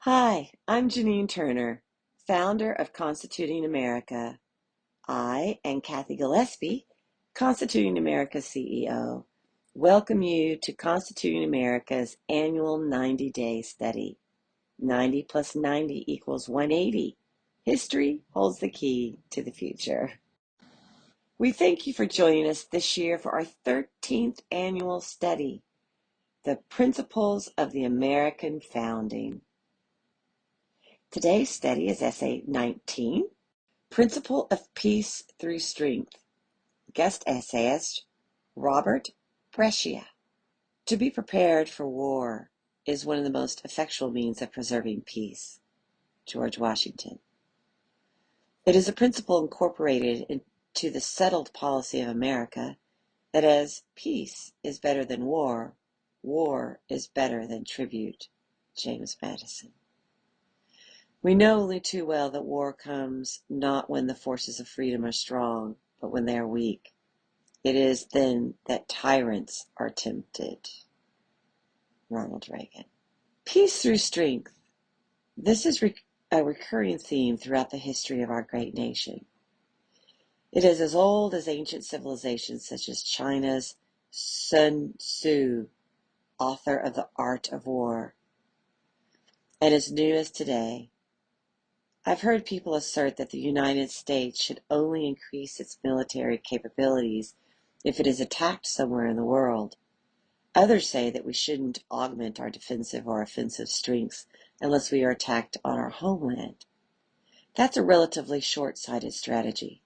Hi, I'm Janine Turner, founder of Constituting America. I and Kathy Gillespie, Constituting America's CEO, welcome you to Constituting America's annual 90-day study. 90 plus 90 equals 180. History holds the key to the future. We thank you for joining us this year for our 13th annual study, The Principles of the American Founding. Today's study is Essay 19, Principle of Peace Through Strength. Guest essayist, Robert Brescia. To be prepared for war is one of the most effectual means of preserving peace. George Washington. It is a principle incorporated into the settled policy of America that as peace is better than war, war is better than tribute. James Madison. We know only too well that war comes not when the forces of freedom are strong, but when they are weak. It is then that tyrants are tempted. Ronald Reagan. Peace through strength. This is a recurring theme throughout the history of our great nation. It is as old as ancient civilizations such as China's Sun Tzu, author of The Art of War, and as new as today. I've heard people assert that the United States should only increase its military capabilities if it is attacked somewhere in the world. Others say that we shouldn't augment our defensive or offensive strengths unless we are attacked on our homeland. That's a relatively short-sighted strategy.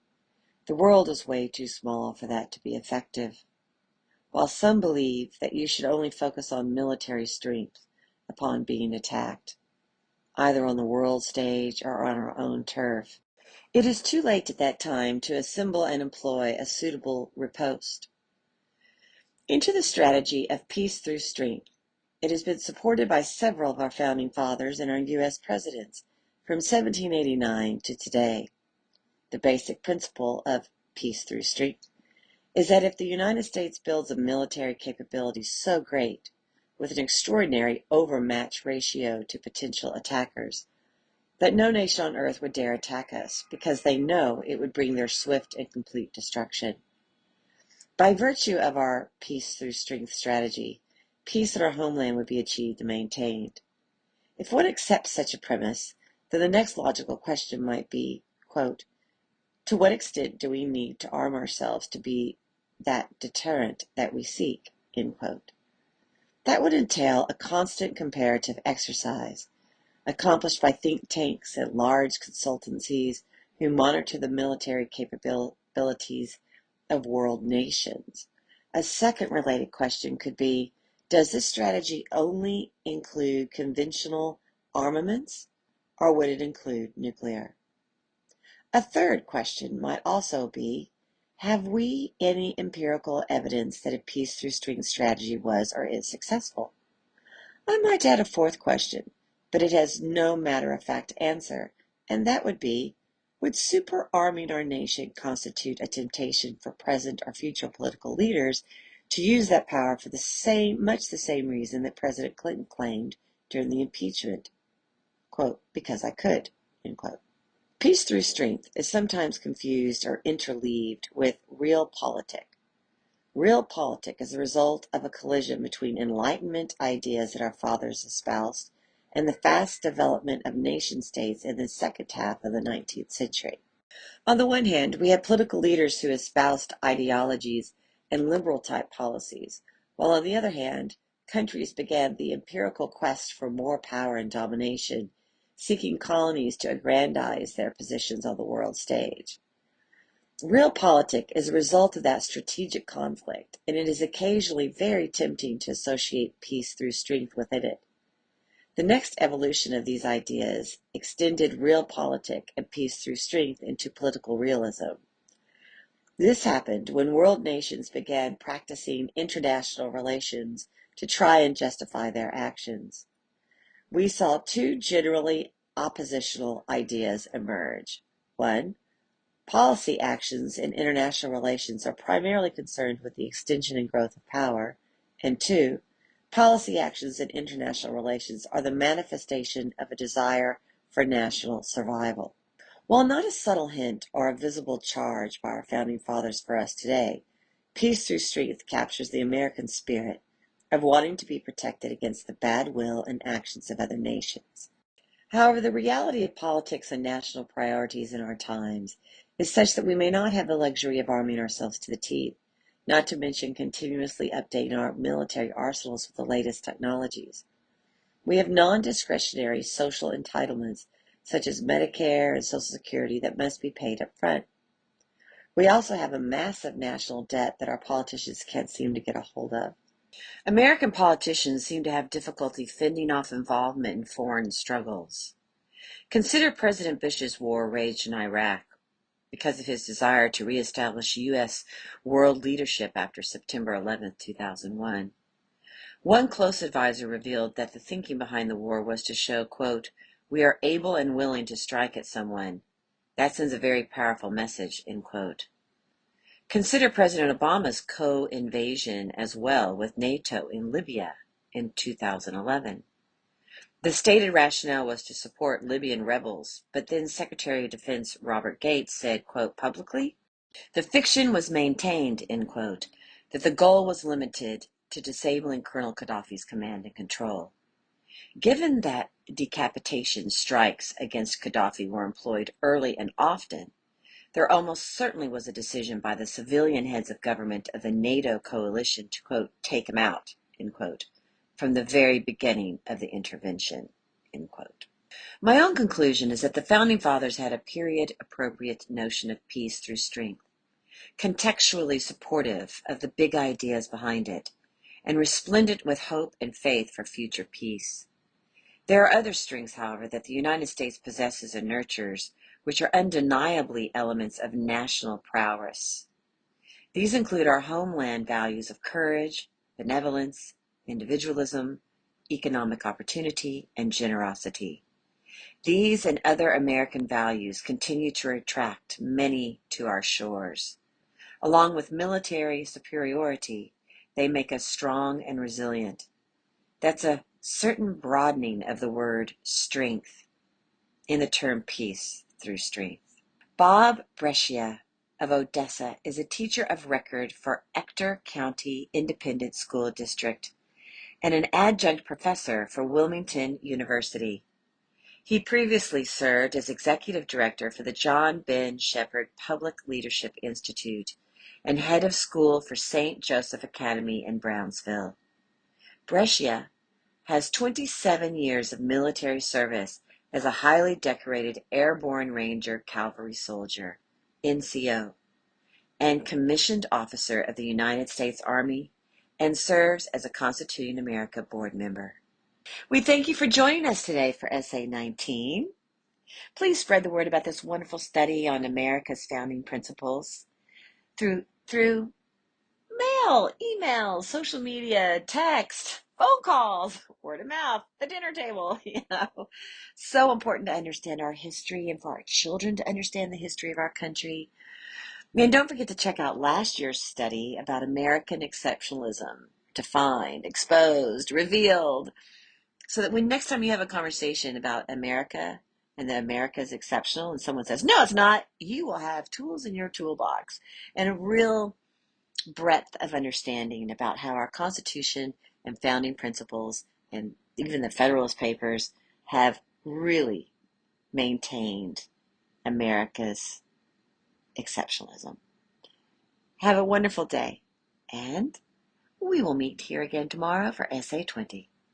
The world is way too small for that to be effective. While some believe that you should only focus on military strength upon being attacked, either on the world stage or on our own turf, it is too late at that time to assemble and employ a suitable riposte. Into the strategy of peace through strength, it has been supported by several of our founding fathers and our U.S. presidents from 1789 to today. The basic principle of peace through strength is that if the United States builds a military capability so great, with an extraordinary overmatch ratio to potential attackers, that no nation on earth would dare attack us because they know it would bring their swift and complete destruction. By virtue of our peace through strength strategy, peace in our homeland would be achieved and maintained. If one accepts such a premise, then the next logical question might be, quote, to what extent do we need to arm ourselves to be that deterrent that we seek, end quote. That would entail a constant comparative exercise, accomplished by think tanks and large consultancies who monitor the military capabilities of world nations. A second related question could be, does this strategy only include conventional armaments, or would it include nuclear? A third question might also be, have we any empirical evidence that a peace through strength strategy was or is successful? I might add a fourth question, but it has no matter-of-fact answer, and that would be, would super-arming our nation constitute a temptation for present or future political leaders to use that power for much the same reason that President Clinton claimed during the impeachment? Quote, because I could, end quote. Peace through strength is sometimes confused or interleaved with realpolitik. Realpolitik is the result of a collision between Enlightenment ideas that our fathers espoused and the fast development of nation-states in the second half of the 19th century. On the one hand, we had political leaders who espoused ideologies and liberal-type policies, while on the other hand, countries began the empirical quest for more power and domination, seeking colonies to aggrandize their positions on the world stage. Realpolitik is a result of that strategic conflict, and it is occasionally very tempting to associate peace through strength within it. The next evolution of these ideas extended realpolitik and peace through strength into political realism. This happened when world nations began practicing international relations to try and justify their actions. We saw two generally oppositional ideas emerge. One, policy actions in international relations are primarily concerned with the extension and growth of power. And two, Policy actions in international relations are the manifestation of a desire for national survival. While not a subtle hint or a visible charge by our founding fathers for us today, peace through strength captures the American spirit of wanting to be protected against the bad will and actions of other nations. However, the reality of politics and national priorities in our times is such that we may not have the luxury of arming ourselves to the teeth, not to mention continuously updating our military arsenals with the latest technologies. We have non-discretionary social entitlements such as Medicare and Social Security that must be paid up front. We also have a massive national debt that our politicians can't seem to get a hold of. American politicians seem to have difficulty fending off involvement in foreign struggles. Consider President Bush's war raged in Iraq because of his desire to reestablish U.S. world leadership after September 11, 2001. One close advisor revealed that the thinking behind the war was to show, quote, "We are able and willing to strike at someone. That sends a very powerful message," end quote. Consider President Obama's co-invasion as well with NATO in Libya in 2011. The stated rationale was to support Libyan rebels, but then Secretary of Defense Robert Gates said, quote, publicly, "The fiction was maintained," end quote, that the goal was limited to disabling Colonel Gaddafi's command and control. Given that decapitation strikes against Gaddafi were employed early and often, there almost certainly was a decision by the civilian heads of government of the NATO coalition to, quote, "take him out," end quote, from the very beginning of the intervention, end quote. My own conclusion is that the Founding Fathers had a period-appropriate notion of peace through strength, contextually supportive of the big ideas behind it, and resplendent with hope and faith for future peace. There are other strengths, however, that the United States possesses and nurtures, which are undeniably elements of national prowess. These include our homeland values of courage, benevolence, individualism, economic opportunity, and generosity. These and other American values continue to attract many to our shores. Along with military superiority, they make us strong and resilient. That's a certain broadening of the word strength in the term peace through strength. Bob Brescia of Odessa is a teacher of record for Ector County Independent School District and an adjunct professor for Wilmington University. He previously served as executive director for the John Ben Shepherd Public Leadership Institute and head of school for St. Joseph Academy in Brownsville. Brescia has 27 years of military service as a highly decorated Airborne Ranger Cavalry Soldier, NCO, and commissioned officer of the United States Army, and serves as a Constituting America board member. We thank you for joining us today for Essay 19. Please spread the word about this wonderful study on America's founding principles through mail, email, social media, text, phone calls, word of mouth, the dinner table, So important to understand our history and for our children to understand the history of our country. And don't forget to check out last year's study about American exceptionalism, defined, exposed, revealed, so that when next time you have a conversation about America and that America is exceptional and someone says, no, it's not, you will have tools in your toolbox and a real breadth of understanding about how our Constitution and founding principles and even the Federalist Papers have really maintained America's exceptionalism. Have a wonderful day, and we will meet here again tomorrow for Essay 20.